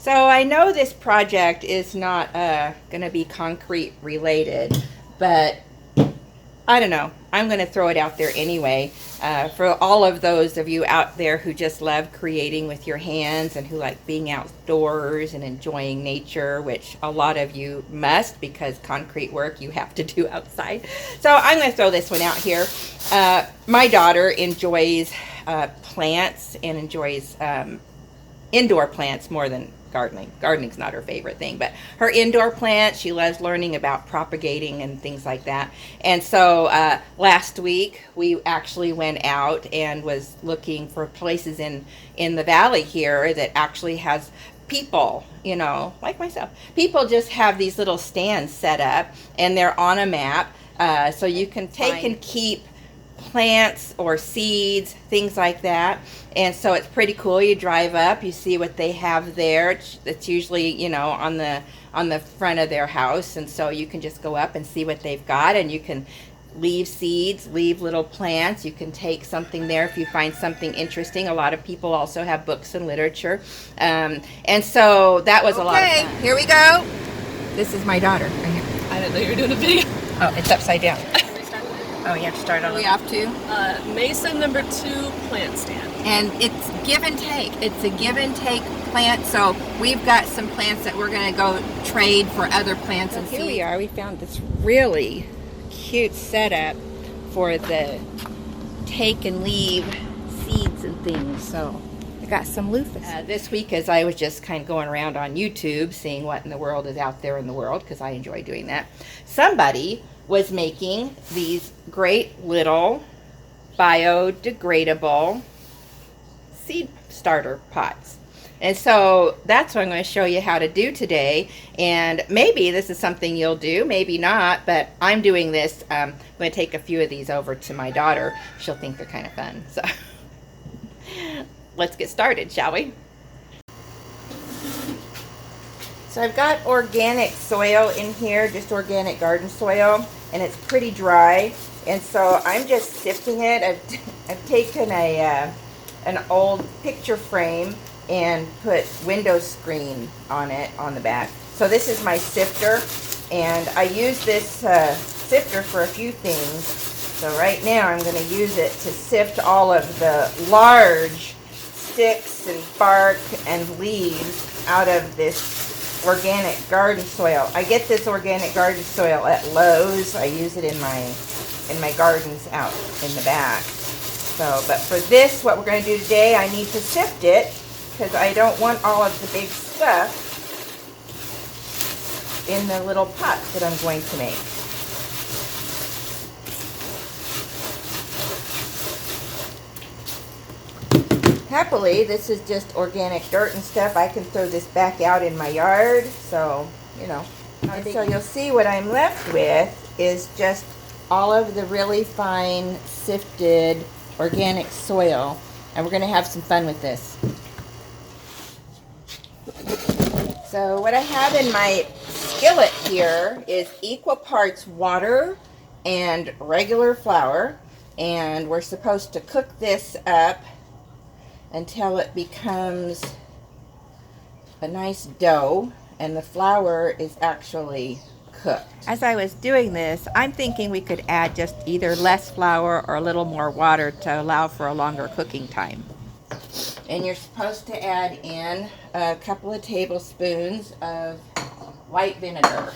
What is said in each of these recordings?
So I know this project is not going to be concrete related, but I don't know. I'm going to throw it out there anyway. For all of those of you out there who just love creating with your hands and who like being outdoors and enjoying nature, which a lot of you must because concrete work you have to do outside. So I'm going to throw this one out here. My daughter enjoys plants and enjoys indoor plants more than gardening. Gardening's not her favorite thing, but her indoor plants, she loves learning about propagating and things like that. And so last week we actually went out and was looking for places in the valley here that actually has people, you know, like myself. People just have these little stands set up and they're on a map, so you can take and keep plants or seeds, things like that. And so it's pretty cool. You drive up, you see what they have there. It's usually, you know, on the front of their house, and so you can just go up and see what they've got, and you can leave seeds, leave little plants. You can take something there if you find something interesting. A lot of people also have books and literature, and so that was a lot of fun. Okay, here we go. This is my daughter right here. I didn't know you were doing a video. Oh, it's upside down. Oh, you have to start on. We have to. Mason number 2 plant stand. And it's give and take. It's a give and take plant. So we've got some plants that we're going to go trade for other plants. And here we are. We found this really cute setup for the take and leave seeds and things. So I got some loofahs. This week, as I was just kind of going around on YouTube, seeing what in the world is out there in the world, because I enjoy doing that, somebody was making these great little biodegradable seed starter pots. And so that's what I'm going to show you how to do today. And maybe this is something you'll do, maybe not, but I'm doing this. I'm going to take a few of these over to my daughter. She'll think they're kind of fun. So let's get started, shall we? So I've got organic soil in here, just organic garden soil, and it's pretty dry. And so I'm just sifting it. I've taken an old picture frame and put window screen on it on the back. So this is my sifter, and I use this sifter for a few things. So right now I'm going to use it to sift all of the large sticks and bark and leaves out of this organic garden soil. I get this organic garden soil at Lowe's. I use it in my gardens out in the back. So, but for this, what we're going to do today, I need to sift it because I don't want all of the big stuff in the little pots that I'm going to make. Happily, this is just organic dirt and stuff. I can throw this back out in my yard, so, you know. And so you'll see what I'm left with is just all of the really fine sifted organic soil, and we're going to have some fun with this. So what I have in my skillet here is equal parts water and regular flour, and we're supposed to cook this up until it becomes a nice dough and the flour is actually cooked. As I was doing this, I'm thinking we could add just either less flour or a little more water to allow for a longer cooking time. And you're supposed to add in a couple of tablespoons of white vinegar.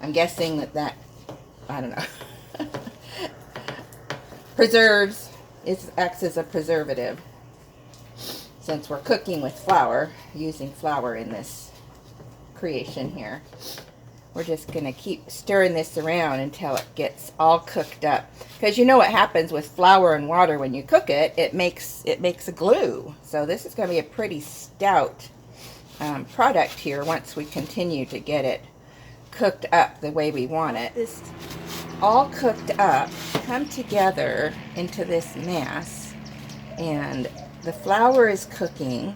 I'm guessing that I don't know, preserves, it acts as a preservative. Since we're cooking with flour, using flour in this creation here, we're just going to keep stirring this around until it gets all cooked up. Because you know what happens with flour and water when you cook it, it makes a glue. So this is going to be a pretty stout product here once we continue to get it cooked up the way we want it. This all cooked up, come together into this mass, and the flour is cooking,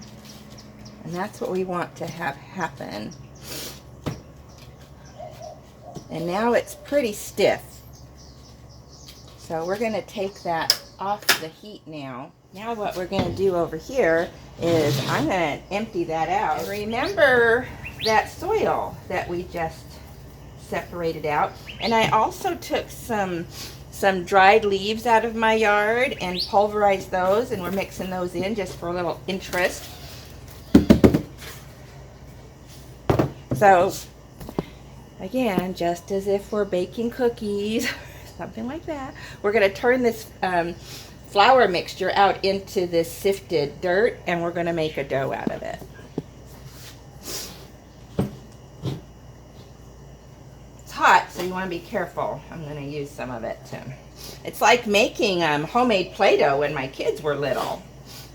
and that's what we want to have happen. And now it's pretty stiff. So we're going to take that off the heat now. Now what we're going to do over here is I'm going to empty that out. And remember that soil that we just separated out. And I also took some dried leaves out of my yard and pulverized those, and we're mixing those in just for a little interest. So again, just as if we're baking cookies, something like that, we're going to turn this flour mixture out into this sifted dirt, and we're going to make a dough out of it. It's hot, so you want to be careful. I'm going to use some of it too. It's like making homemade Play-Doh when my kids were little.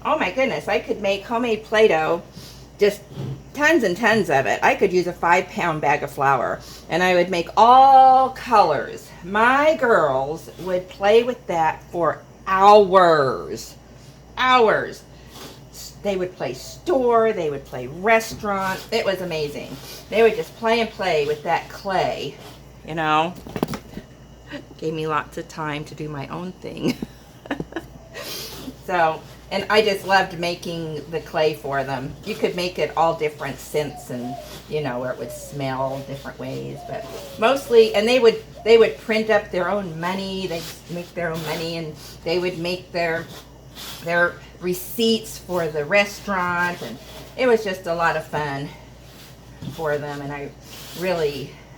Oh my goodness, I could make homemade Play-Doh, just tons and tons of it. I could use a 5-pound bag of flour, and I would make all colors. My girls would play with that for hours. Hours. They would play store, they would play restaurant. It was amazing. They would just play and play with that clay, you know. Gave me lots of time to do my own thing. So, and I just loved making the clay for them. You could make it all different scents and, you know, where it would smell different ways, but mostly, and they would print up their own money. They'd make their own money, and they would make their receipts for the restaurant, and it was just a lot of fun for them. And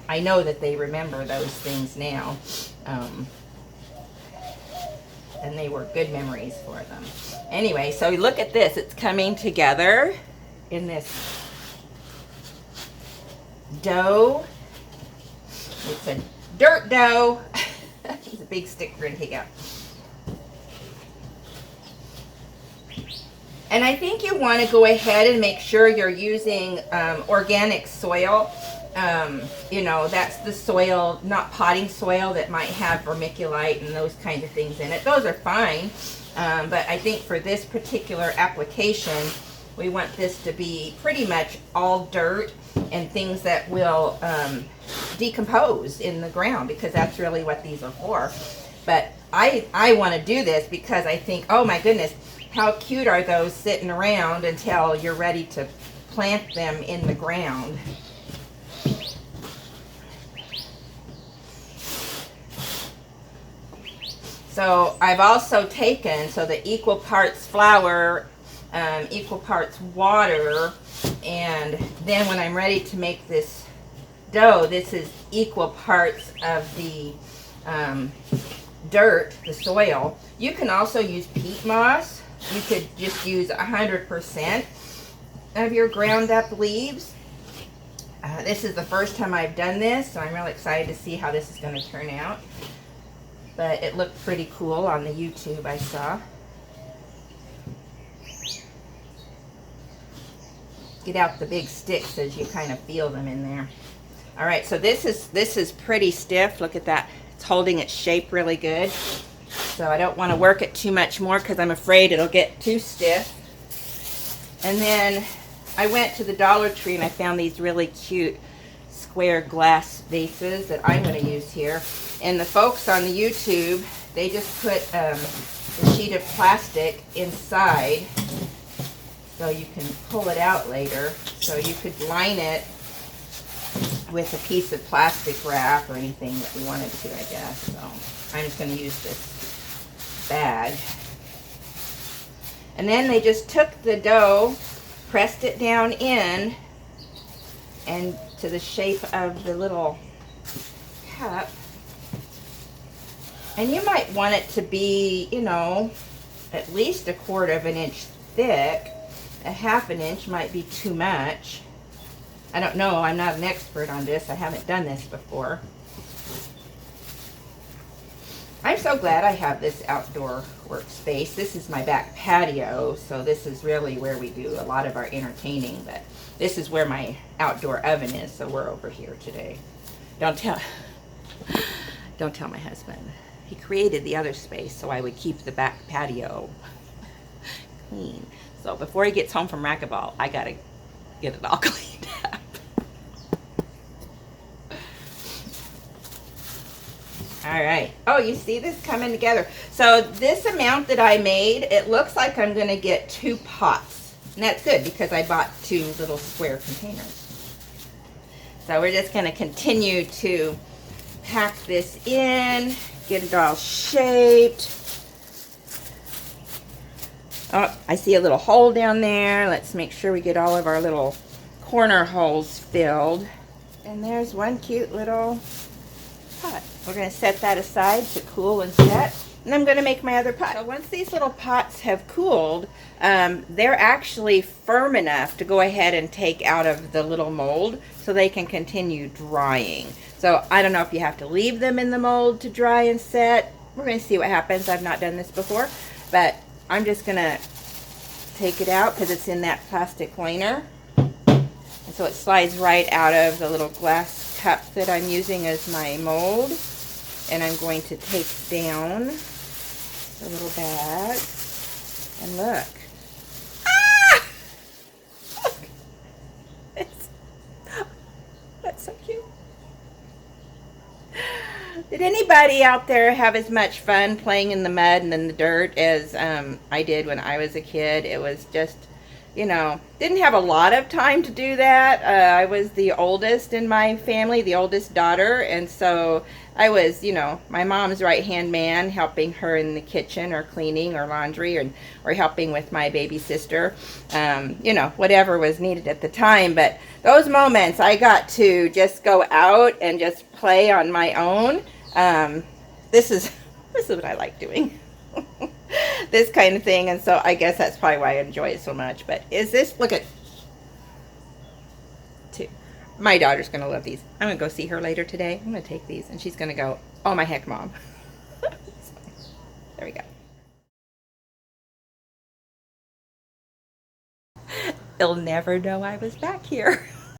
I know that they remember those things now. And they were good memories for them. Anyway, so look at this. It's coming together in this dough. It's a dirt dough. It's a big stick we're going to take out. And I think you want to go ahead and make sure you're using organic soil. You know, that's the soil, not potting soil that might have vermiculite and those kinds of things in it. Those are fine, but I think for this particular application, we want this to be pretty much all dirt and things that will decompose in the ground, because that's really what these are for. But I want to do this because I think, oh my goodness, how cute are those sitting around until you're ready to plant them in the ground. So I've also taken, so the equal parts flour, equal parts water, and then when I'm ready to make this dough, this is equal parts of the dirt, the soil. You can also use peat moss. You could just use 100% of your ground up leaves. This is the first time I've done this, so I'm really excited to see how this is going to turn out. But it looked pretty cool on the YouTube I saw. Get out the big sticks as you kind of feel them in there. All right, so this is pretty stiff. Look at that. It's holding its shape really good. So I don't want to work it too much more because I'm afraid it'll get too stiff. And then I went to the Dollar Tree and I found these really cute square glass vases that I'm going to use here. And the folks on the YouTube, they just put a sheet of plastic inside so you can pull it out later. So you could line it with a piece of plastic wrap or anything that we wanted to, I guess. So I'm just going to use this bag. And then they just took the dough, pressed it down in, and to the shape of the little cup. And you might want it to be, you know, at least 1/4 of an inch thick. 1/2 inch might be too much. I don't know. I'm not an expert on this. I haven't done this before. I'm so glad I have this outdoor workspace. This is my back patio, so this is really where we do a lot of our entertaining, but this is where my outdoor oven is, so we're over here today. Don't tell my husband. He created the other space so I would keep the back patio clean. So before he gets home from racquetball, I gotta get it all cleaned up. All right. Oh, you see this coming together. So this amount that I made, it looks like I'm going to get 2 pots. And that's good because I bought 2 little square containers. So we're just going to continue to pack this in, get it all shaped. Oh, I see a little hole down there. Let's make sure we get all of our little corner holes filled. And there's one cute little pot. We're going to set that aside to cool and set. And I'm going to make my other pot. So once these little pots have cooled, they're actually firm enough to go ahead and take out of the little mold so they can continue drying. So I don't know if you have to leave them in the mold to dry and set. We're going to see what happens. I've not done this before, but I'm just going to take it out because it's in that plastic liner. And so it slides right out of the little glass cup that I'm using as my mold. And I'm going to take down the little bag. And look. Ah! Look. That's so cute. Did anybody out there have as much fun playing in the mud and in the dirt as I did when I was a kid? It was just, you know, didn't have a lot of time to do that. I was the oldest in my family, the oldest daughter, and so I was, you know, my mom's right-hand man, helping her in the kitchen or cleaning or laundry or helping with my baby sister, you know, whatever was needed at the time. But those moments I got to just go out and just play on my own. This is what I like doing. This kind of thing, and so I guess that's probably why I enjoy it so much. But is this, look at 2. My daughter's gonna love these. I'm gonna go see her later today. I'm gonna take these and she's gonna go, oh my heck, Mom. There we go. They'll never know I was back here.